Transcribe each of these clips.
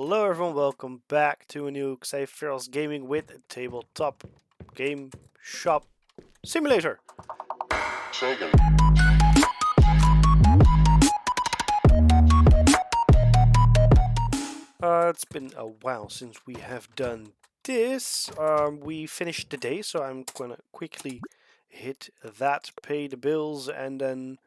Hello everyone, welcome back to a new XyphearosGaming with a Tabletop Game Shop Simulator. Sagan. It's been a while since we have done this. We finished the day, so I'm gonna quickly hit that, pay the bills, and then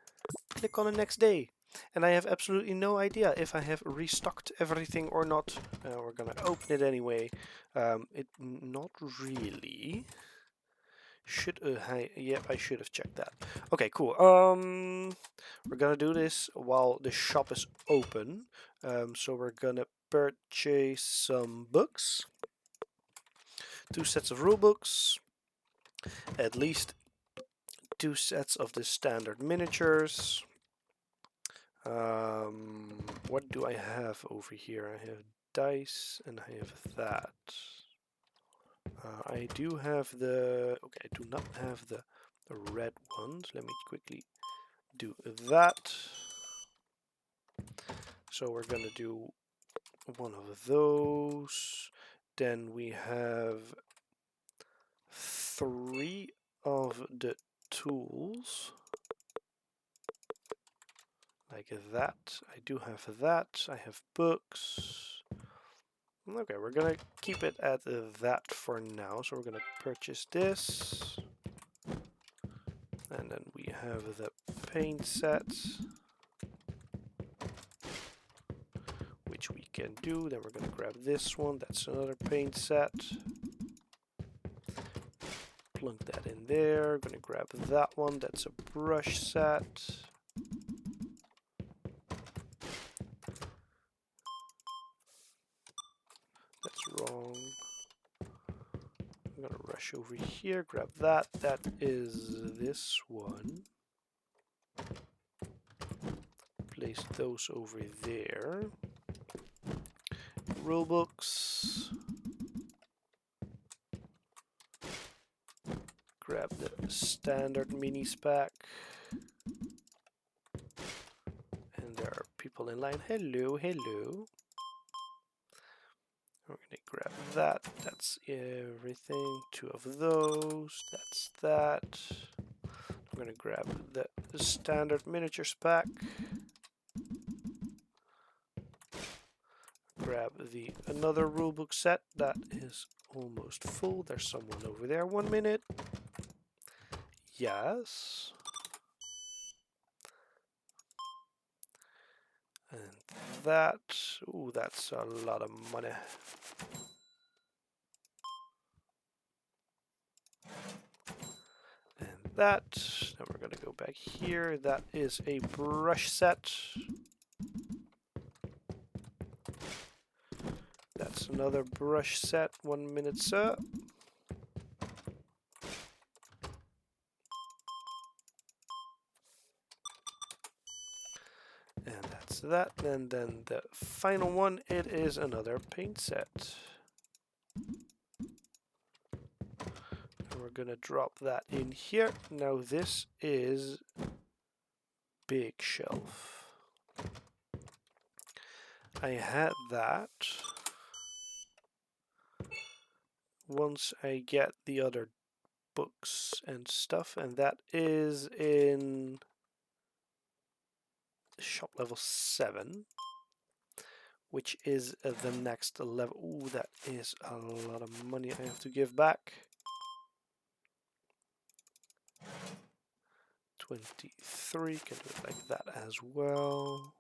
click on the next day. And I have absolutely no idea if I have restocked everything or not. We're gonna open it anyway. Not really. Yep, I should have checked that. Okay, cool. We're gonna do this while the shop is open. So we're gonna purchase some books, 2 sets of rule books, at least 2 sets of the standard miniatures. What do I have over here? I have dice and I have that. I do have the... Okay, I do not have the red ones. Let me quickly do that. So we're gonna do one of those. Then we have 3 of the tools. Like that. I do have that. I have books. Okay, we're gonna keep it at that for now. So we're gonna purchase this. And then we have the paint set, which we can do. Then we're gonna grab this one. That's another paint set. Plunk that in there. Gonna grab that one. That's a brush set. That's wrong. I'm gonna rush over here, grab that. That is this one. Place those over there. Rule books. Grab the standard minis pack. And there are people in line. Hello, hello. We're gonna grab that. That's everything. 2 of those. That's that. I'm gonna grab the standard miniatures pack. Grab the another rulebook set that is almost full. There's someone over there. 1 minute. Yes. And that. Ooh, that's a lot of money. And that. Then we're gonna go back here. That is a brush set. That's another brush set. 1 minute, sir. And that's that. And then the final one, it is another paint set. And we're gonna drop that in here. Now this is big shelf. I had that. Once I get the other books and stuff, and that is in shop level 7, which is the next level. Ooh, that is a lot of money I have to give back. 23, can do it like that as well.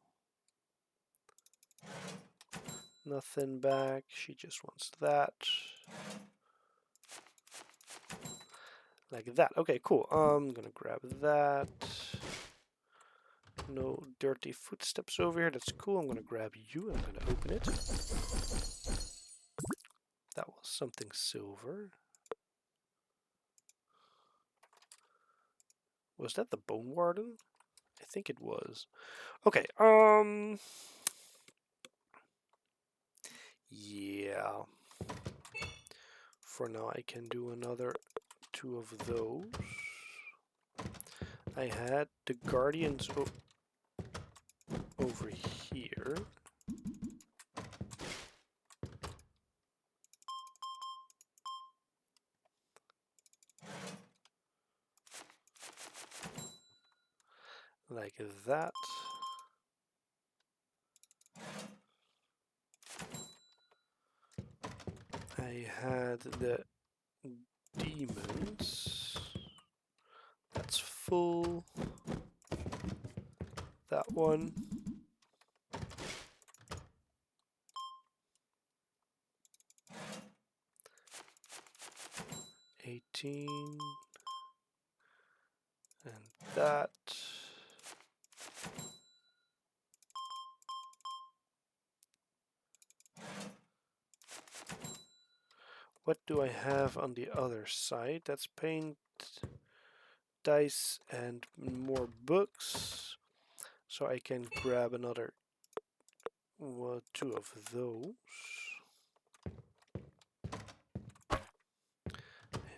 Nothing back, she just wants that. Like that. Okay, cool. I'm gonna grab that. No dirty footsteps over here. That's cool. I'm gonna grab you. I'm gonna open it. That was something silver. Was that the Bone Warden? I think it was. Okay. Yeah. For now, I can do another 2 of those. I had the Guardians over here. like that. I had the demons. That's full. That one. $18. And that. What do I have on the other side? That's paint, dice, and more books. So I can grab another two of those. I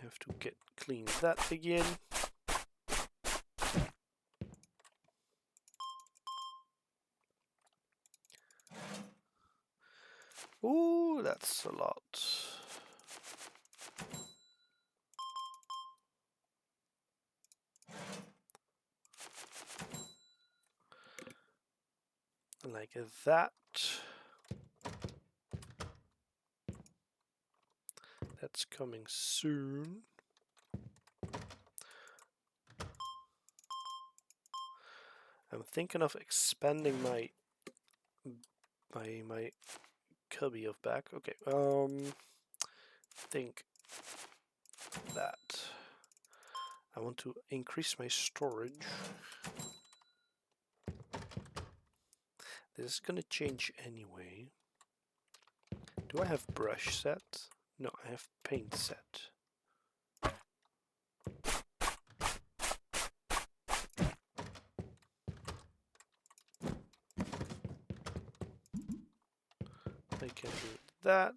have to clean that again. Ooh, that's a lot. Like that. That's coming soon. I'm thinking of expanding my cubby of back. Okay, think that I want to increase my storage. This is gonna change anyway. Do I have brush set? No, I have paint set. I can do that.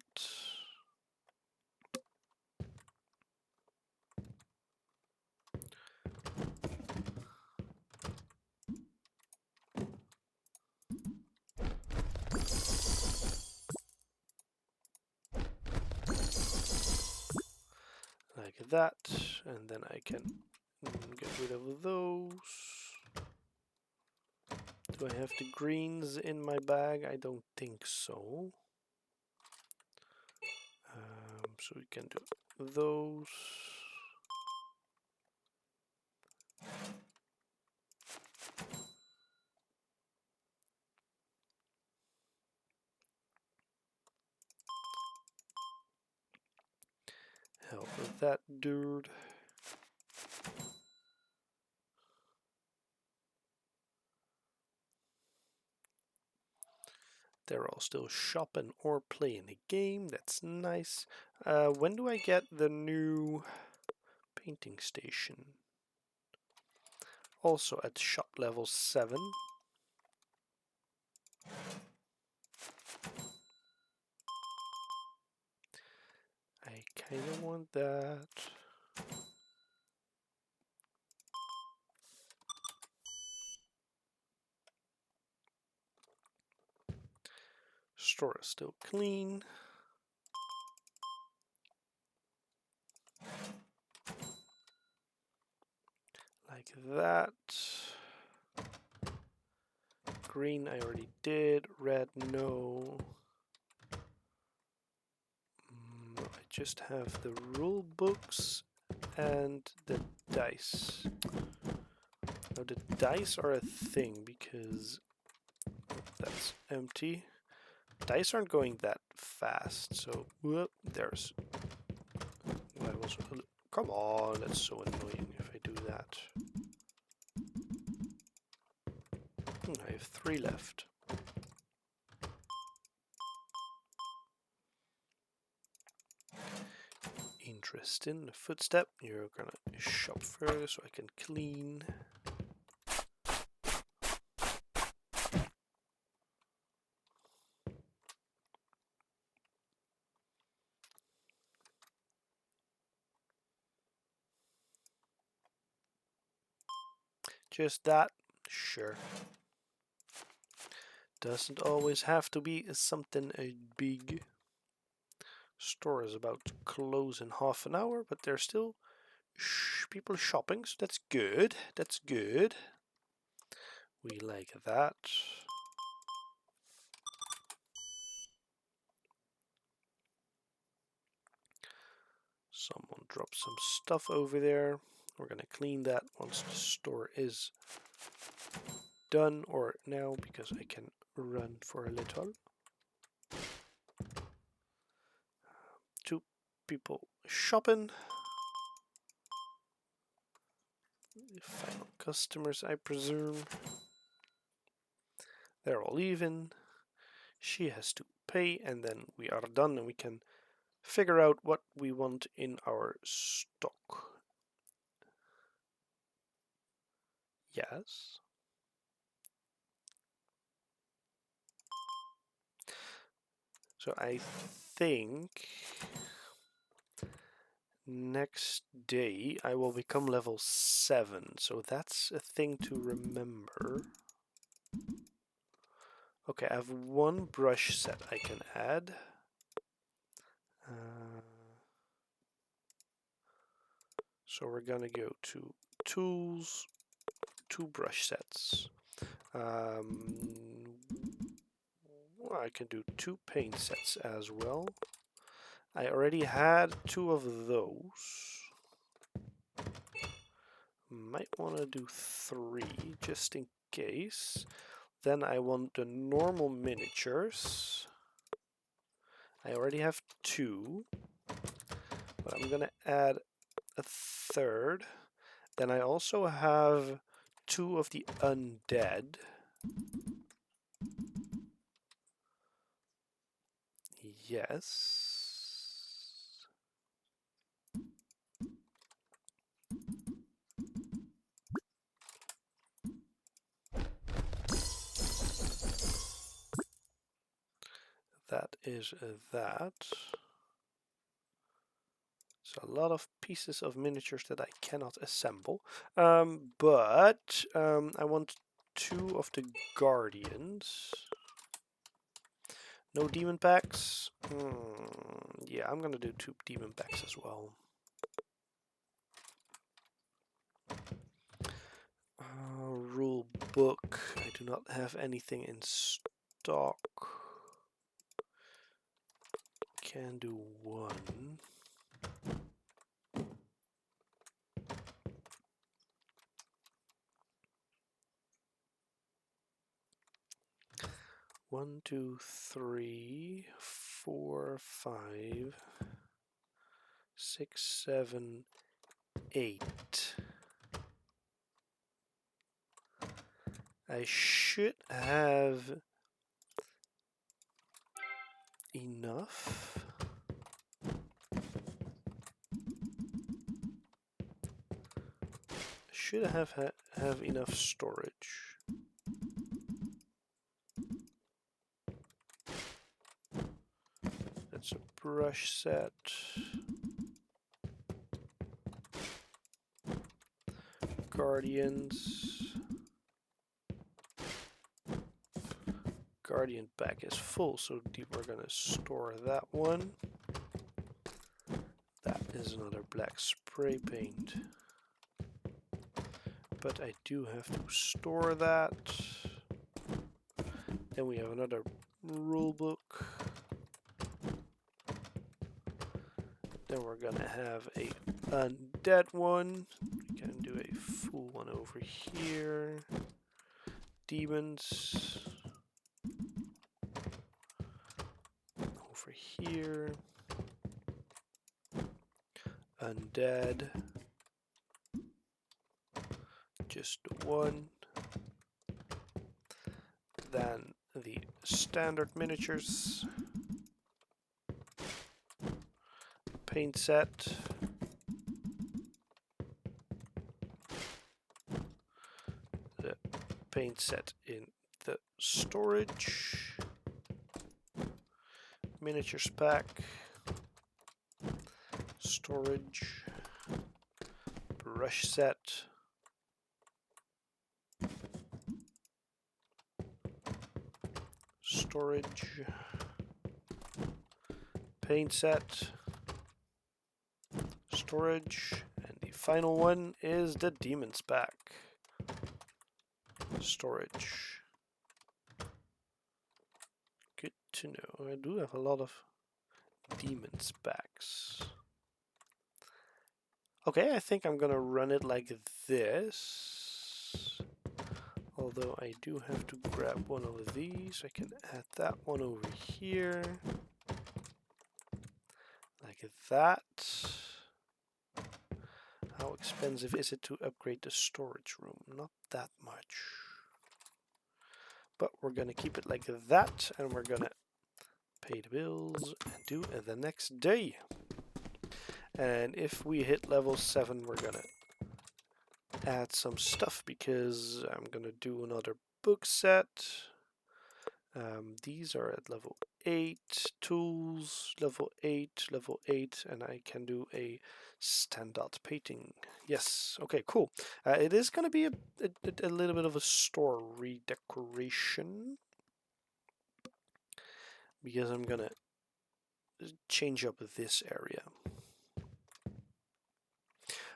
Like that, and then I can get rid of those. Do I have the greens in my bag? I don't think so. So we can do those. Help with that dude. They're all still shopping or playing a game. That's nice. When do I get the new painting station? Also at shop level 7. I kind of want that. Store is still clean. Like that. Green I already did. Red no. I just have the rule books and the dice. Now the dice are a thing because that's empty. Dice aren't going that fast, so whoop, there's. I was. Come on, that's so annoying if I do that. I have 3 left. Interesting. Footstep. You're gonna shop first so I can clean. Just that? Sure. Doesn't always have to be something big. Store is about to close in half an hour, but there's still people shopping, so that's good. That's good. We like that. Someone dropped some stuff over there. We're going to clean that once the store is done, or now, because I can run for a little. 2 people shopping. Final customers, I presume. They're all even. She has to pay, and then we are done, and we can figure out what we want in our stock. Yes. So I think next day I will become level 7. So that's a thing to remember. Okay, I have 1 brush set I can add. So we're gonna go to tools, 2 brush sets. Well, I can do 2 paint sets as well. I already had 2 of those. Might want to do 3 just in case. Then I want the normal miniatures. I already have 2, but I'm gonna add a 3rd. Then I also have 2 of the undead. Yes. That is that. So a lot of pieces of miniatures that I cannot assemble. But I want 2 of the guardians. No demon packs? Yeah, I'm gonna do 2 demon packs as well. Rule book. I do not have anything in stock. Can do 1. One, 2, 3, 4, 5, 6, 7, 8. I should have enough. Should have enough storage. That's a brush set. Guardians. Guardian pack is full, so we're gonna store that one. That is another black spray paint. But I do have to store that. Then we have another rule book. Then we're gonna have a undead one. We can do a full one over here. Demons. Over here. Undead. Just 1. Then the standard miniatures. Paint set. The paint set in the storage. Miniatures pack. Storage. Brush set. Storage. Paint set. Storage. And the final one is the demons pack. Storage. Good to know. I do have a lot of demon specs. Okay, I think I'm gonna run it like this. Although I do have to grab one of these. I can add that one over here. Like that. How expensive is it to upgrade the storage room? Not that much. But we're gonna keep it like that, and we're gonna pay the bills and do it the next day. And if we hit level 7, we're gonna add some stuff because I'm gonna do another book set. These are at level 8, tools, level 8, and I can do a standard painting. Yes, okay, cool. It is gonna be a little bit of a store redecoration because I'm gonna change up this area.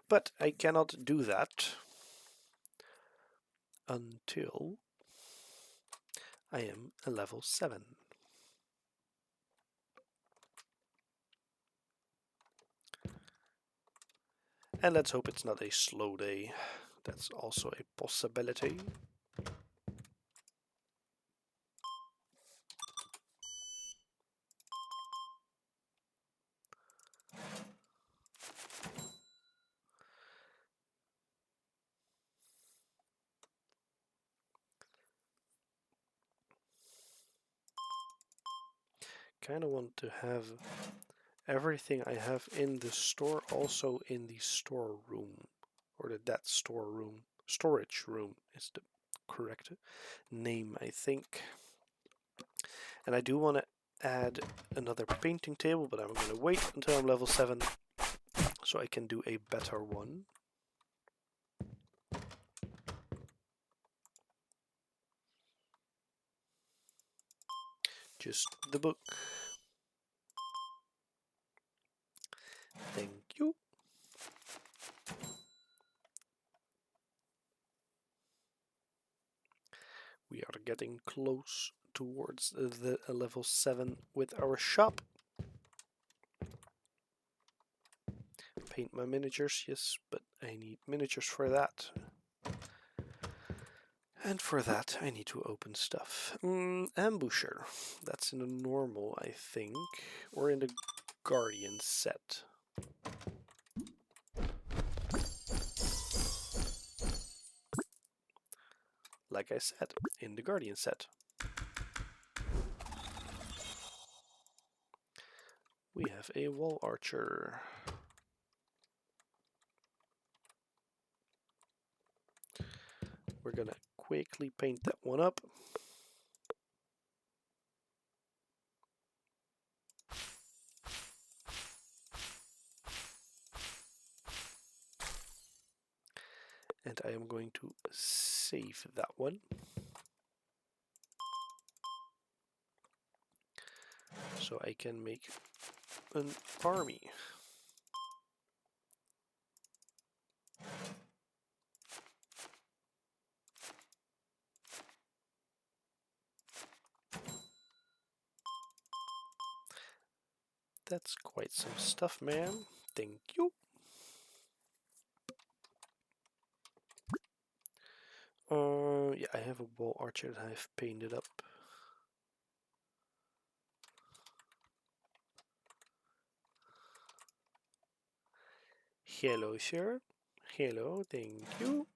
But I cannot do that until I am a level 7. And let's hope it's not a slow day. That's also a possibility. Kind of want to have everything I have in the store also in the storeroom, or that storeroom. Storage room is the correct name, I think. And I do want to add another painting table, but I'm going to wait until I'm level 7 so I can do a better one. Just the book. Thank you. We are getting close towards the level 7 with our shop. Paint my miniatures, yes, but I need miniatures for that. And for that I need to open stuff. Ambusher. That's in the normal, I think. Or in the Guardian set. Like I said, in the Guardian set. We have a wall archer. We're gonna quickly paint that one up. And I am going to save that one. So I can make an army. That's quite some stuff, man. Thank you. Yeah, I have a wall archer that I've painted up. Hello, sir. Hello, thank you.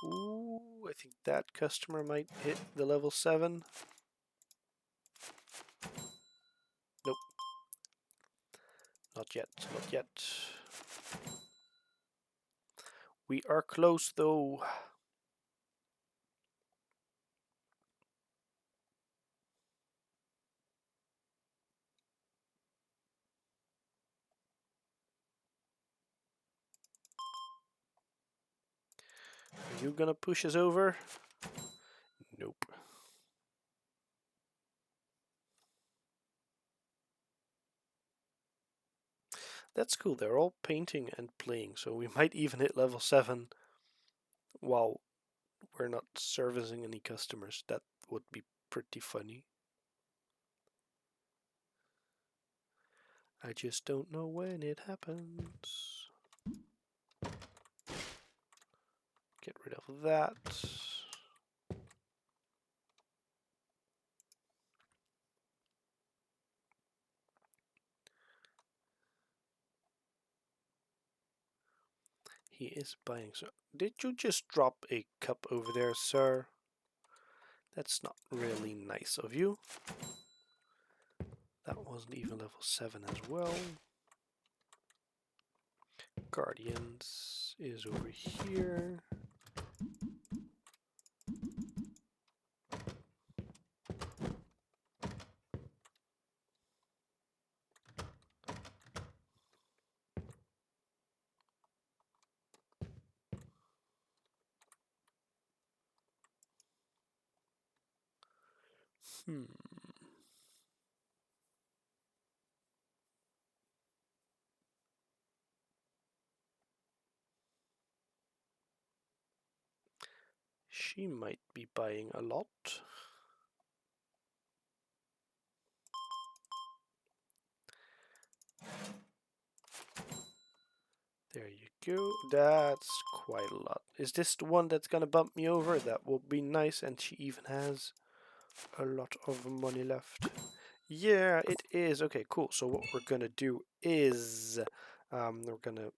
Ooh, I think that customer might hit the level 7. Nope. Not yet, not yet. We are close though. Are you gonna push us over? Nope. That's cool. They're all painting and playing, so we might even hit level 7 while we're not servicing any customers. That would be pretty funny. I just don't know when it happens. Get rid of that. He is buying. So, did you just drop a cup over there, sir? That's not really nice of you. That wasn't even level 7 as well. Guardians is over here. She might be buying a lot. There you go. That's quite a lot. Is this the one that's gonna bump me over? That will be nice. And she even has a lot of money left. Yeah, it is. Okay, cool. So what we're gonna do is we're gonna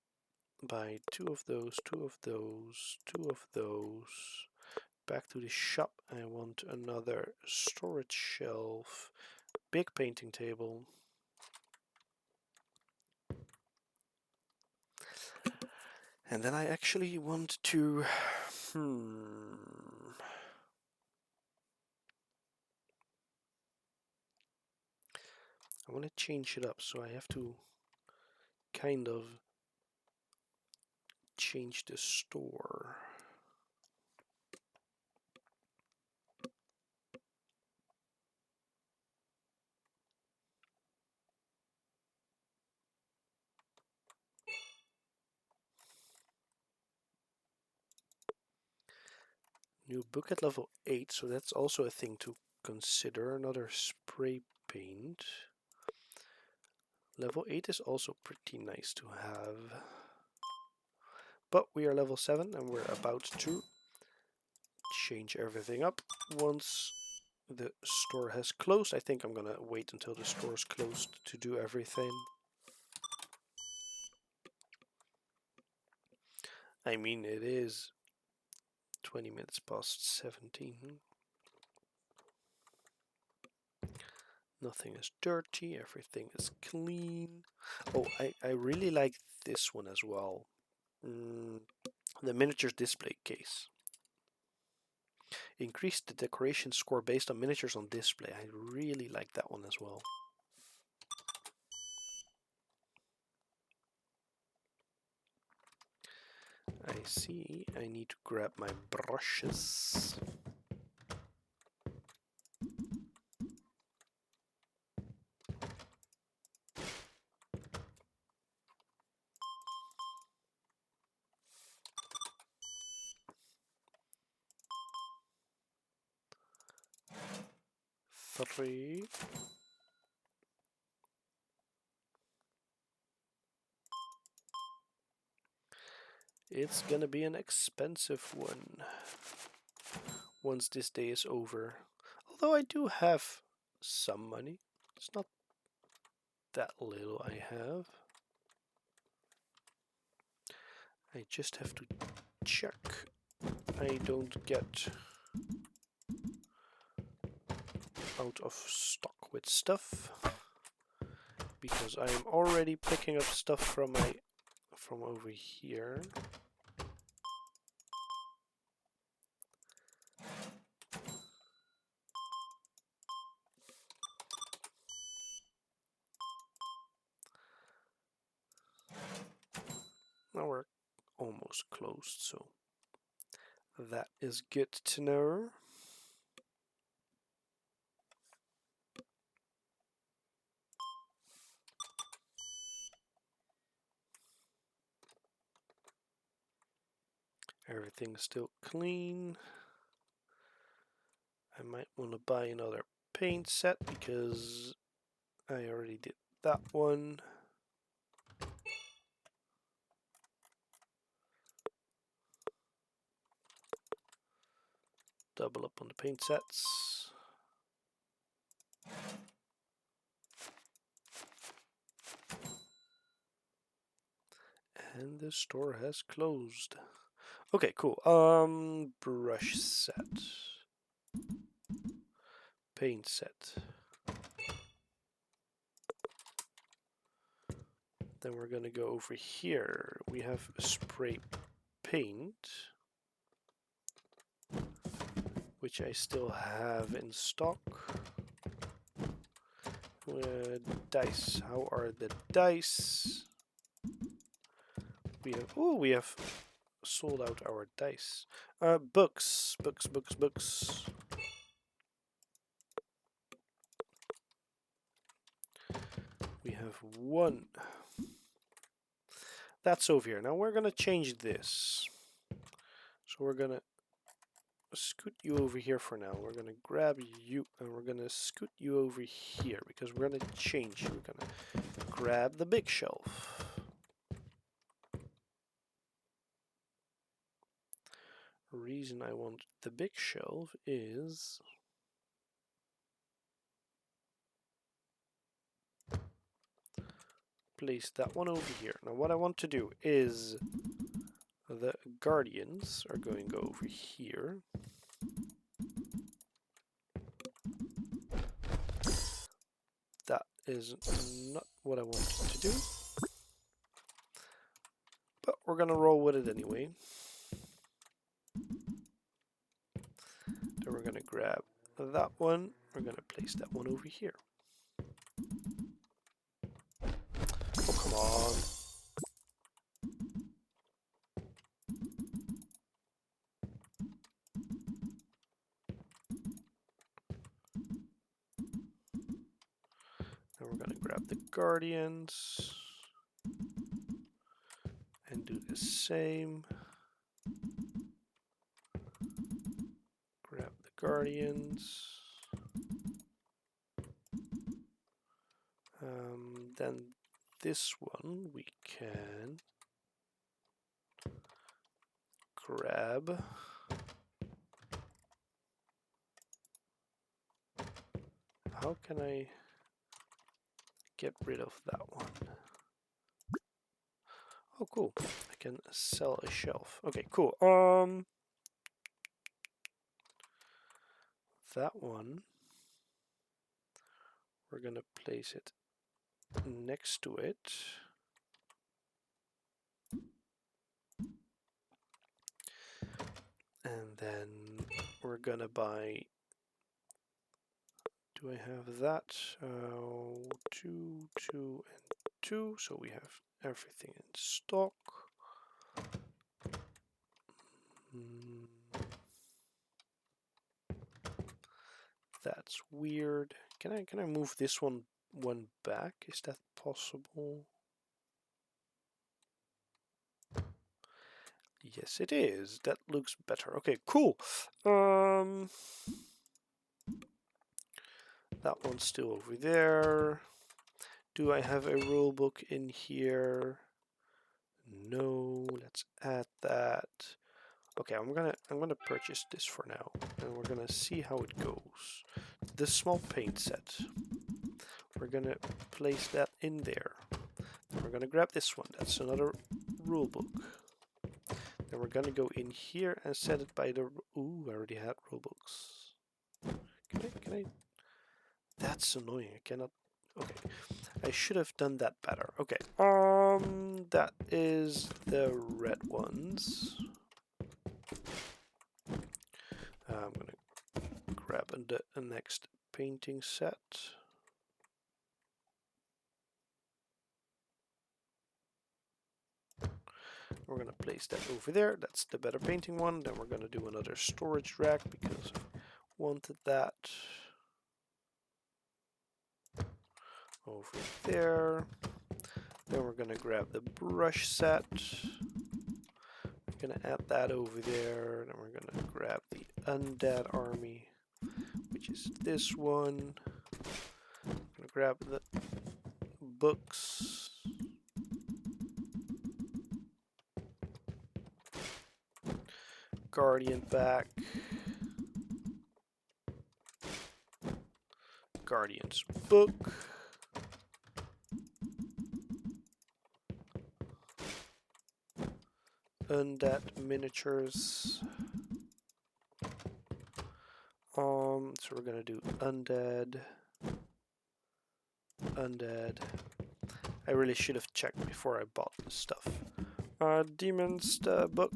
buy 2 of those, 2 of those, 2 of those. Back to the shop. I want another storage shelf, big painting table. And then I actually want to I want to change it up, so I have to kind of change the store. New book at level 8, so that's also a thing to consider. Another spray paint. Level 8 is also pretty nice to have. But we are level 7 and we're about to change everything up once the store has closed. I think I'm gonna wait until the store's closed to do everything. I mean, it is 20 minutes past 17. Nothing is dirty, everything is clean. Oh, I really like this one as well. The miniatures display case. Increase the decoration score based on miniatures on display. I really like that one as well. I see. I need to grab my brushes. Three. It's gonna be an expensive one once this day is over. Although I do have some money. It's not that little I have. I just have to check I don't get out of stock with stuff, because I am already picking up stuff from over here. Now we're almost closed, so that is good to know. Everything's still clean. I might want to buy another paint set because I already did that one. Double up on the paint sets. And the store has closed. Okay, cool. Brush set. Paint set. Then we're gonna go over here. We have spray paint, which I still have in stock. Dice. How are the dice? We have sold out our dice. Books. We have one. That's over here. Now we're gonna change this. So we're gonna scoot you over here for now. We're gonna grab you and we're gonna scoot you over here because we're gonna change. We're gonna grab the big shelf. Reason I want the big shelf is place that one over here. Now what I want to do is the guardians are going to go over here. That is not what I wanted to do, but we're going to roll with it anyway. Then we're going to grab that one. We're going to place that one over here. Oh, come on. Then we're going to grab the guardians and do the same. Grab the guardians. Then this one we can grab. How can I get rid of that one? Oh, cool. I can sell a shelf. Okay, cool. That one, we're gonna place it next to it. And then we're gonna buy, do I have that? 2, 2, and 2, so we have everything in stock. That's weird. Can I move this one back? Is that possible? Yes, it is. That looks better. Okay, cool. That one's still over there. Do I have a rule book in here? No. Let's add that. Okay, I'm gonna purchase this for now, and we're gonna see how it goes. The small paint set. We're gonna place that in there. Then we're gonna grab this one. That's another rule book. Then we're gonna go in here and set it by the. Ooh, I already had rule books. Can I? That's annoying. I cannot. Okay, I should have done that better. Okay. That is the red ones. I'm gonna grab the next painting set. We're going to place that over there. That's the better painting one. Then we're going to do another storage rack because I wanted that. Over there. Then we're going to grab the brush set. Gonna add that over there. Then we're gonna grab the undead army, which is this one. Gonna grab the books. Guardian back. Guardian's book. Undead miniatures. So we're gonna do undead. Undead. I really should have checked before I bought this stuff. Demons book.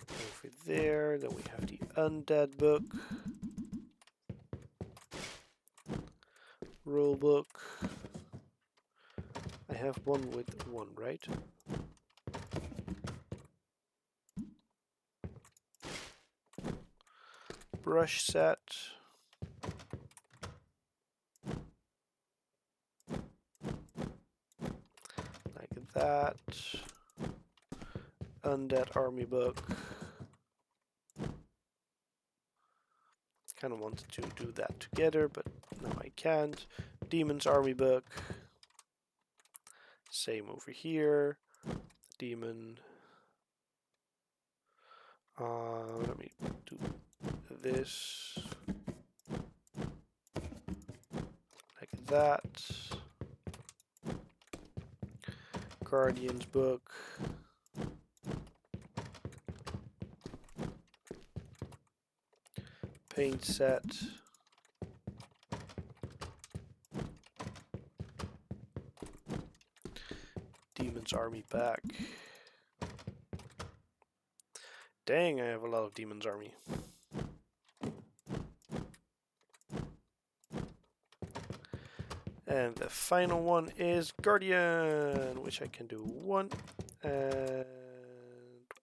Over there. Then we have the undead book. Rule book. I have one with one, right? Brush set. Like that. Undead army book. Kind of wanted to do that together, but now I can't. Demons army book. Same over here. Demon. Let me do this. Like that. Guardian's book. Paint set. Demon's army back. Dang, I have a lot of Demon's army. And the final one is Guardian, which I can do 1 and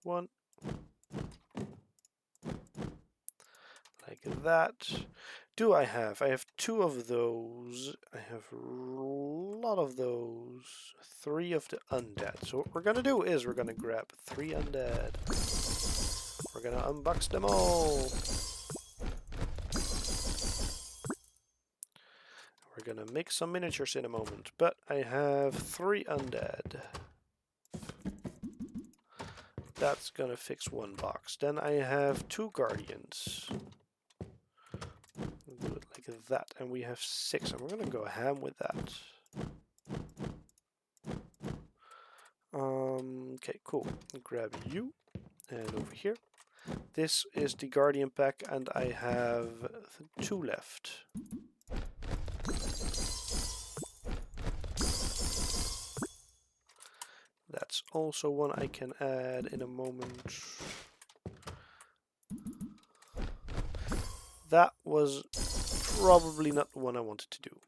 1. Like that. Do I have? I have 2 of those. I have a lot of those. 3 of the undead. So what we're gonna do is we're gonna grab 3 undead. We're gonna unbox them all. We're gonna make some miniatures in a moment, but I have 3 undead. That's gonna fix 1 box. Then I have 2 guardians. We'll do it like that, and we have 6, and we're gonna go ham with that. Okay, cool. Grab you, and over here. This is the guardian pack, and I have 2 left. That's also one I can add in a moment. That was probably not the one I wanted to do.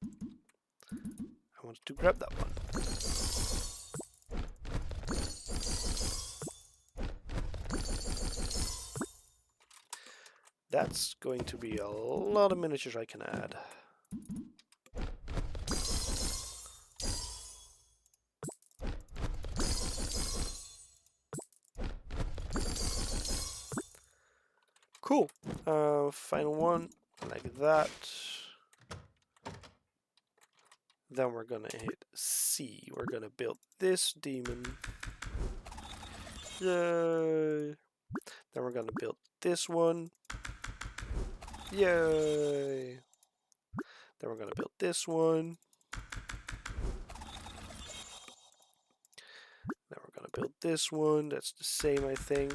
I wanted to grab that one. That's going to be a lot of miniatures I can add. Cool. Final one, like that. Then we're gonna hit C. We're gonna build this demon. Yay! Then we're gonna build this one. Yay! Then we're gonna build this one. Then we're gonna build this one. That's the same, I think.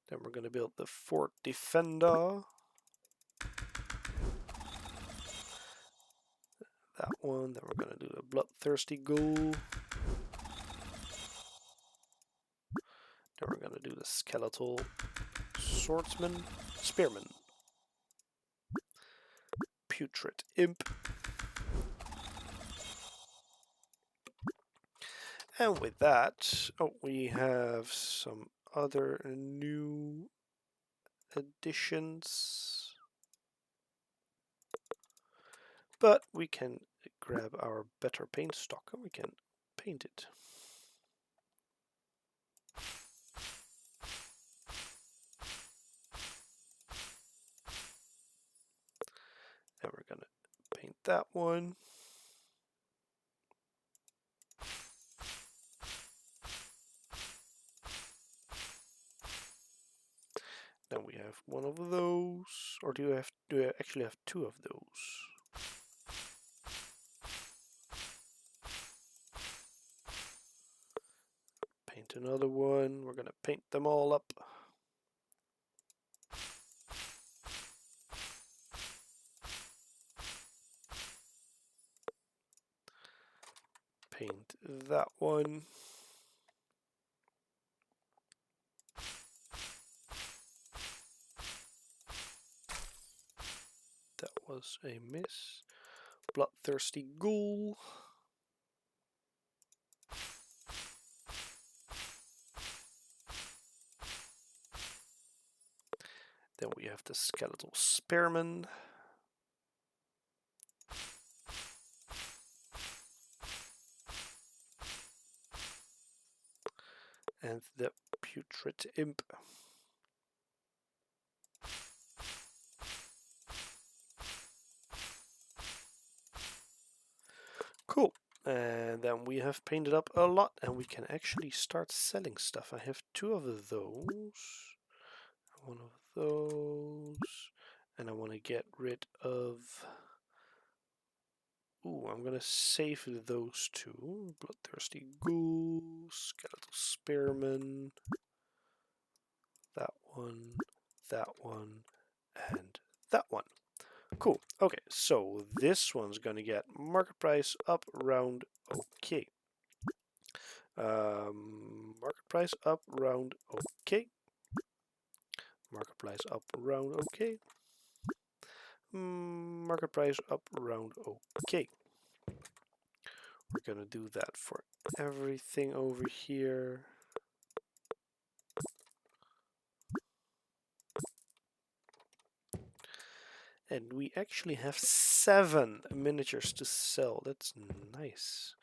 Then we're gonna build the Fort Defender. That one. Then we're gonna do the Bloodthirsty Ghoul. Then we're gonna do the Skeletal Swordsman, Spearman, Putrid Imp, and with that, we have some other new additions, but we can grab our better paint stock and we can paint it. And we're gonna paint that one. Then we have one of those, or do I actually have two of those? Paint another one. We're gonna paint them all up. Paint that one. That was a miss. Bloodthirsty ghoul. Then we have the skeletal spearman. And the putrid imp. Cool. And then we have painted up a lot and we can actually start selling stuff. I have two of those. One of those. And I want to get rid of... Ooh, I'm going to save those two. Bloodthirsty ghoul, skeletal spearman. That one, and that one. Cool. Okay, so this one's gonna get market price up round okay. Market price up round okay. Market price up round okay. Market price up round okay. We're gonna do that for everything over here. And we actually have 7 miniatures to sell. That's nice.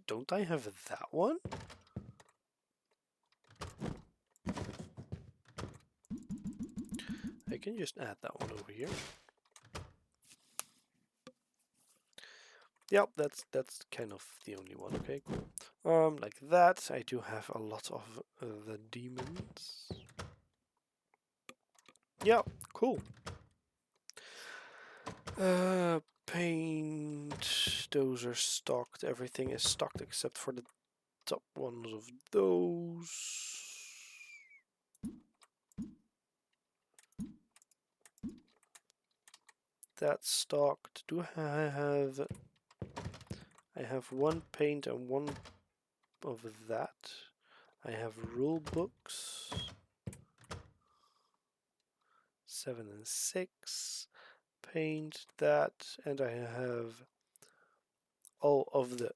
Don't I have that one? I can just add that one over here. Yep, that's kind of the only one. Okay, cool. Like that. I do have a lot of the demons. Yeah, cool. Paint. Those are stocked. Everything is stocked except for the top ones of those. That's stocked. Do I have... I have one paint and one of that. I have rule books. 7 and 6. Paint that, and I have all of the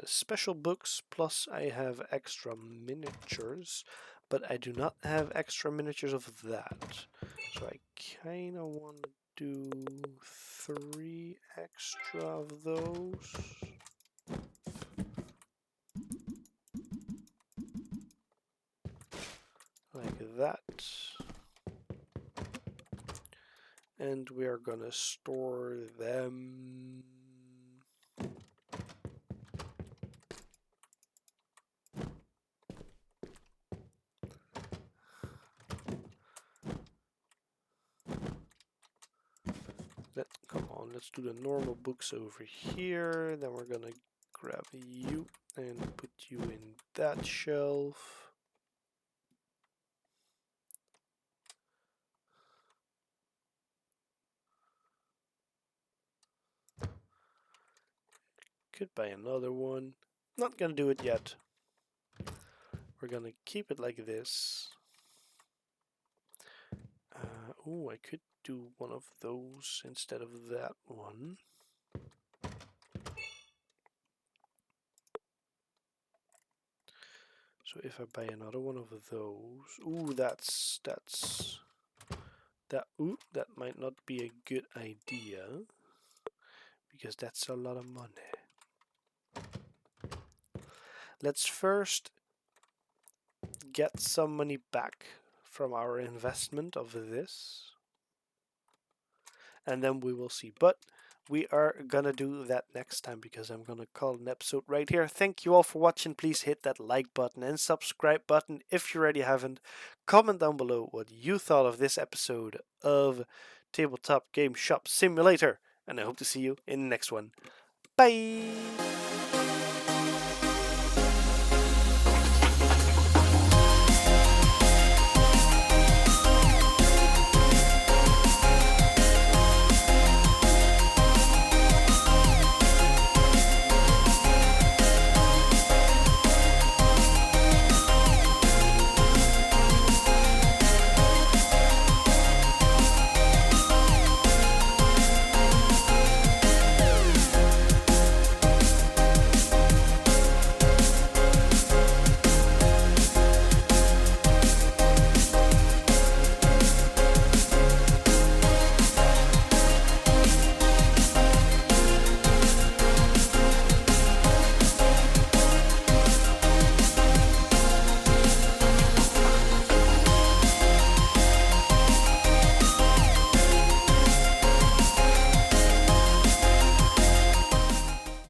special books, plus I have extra miniatures, but I do not have extra miniatures of that. So I kind of want to do 3 extra of those. Like that. And we are gonna store them. Come on, let's do the normal books over here. Then we're gonna grab you and put you in that shelf. Could buy another one. Not gonna do it yet. We're gonna keep it like this. Oh, I could do one of those instead of that one. So if I buy another one of those, ooh, that might not be a good idea because that's a lot of money. Let's first get some money back from our investment of this, and then we will see. But we are gonna do that next time because I'm gonna call an episode right here. Thank you all for watching. Please hit that like button and subscribe button if you already haven't. Comment down below what you thought of this episode of Tabletop Game Shop Simulator, and I hope to see you in the next one. Bye!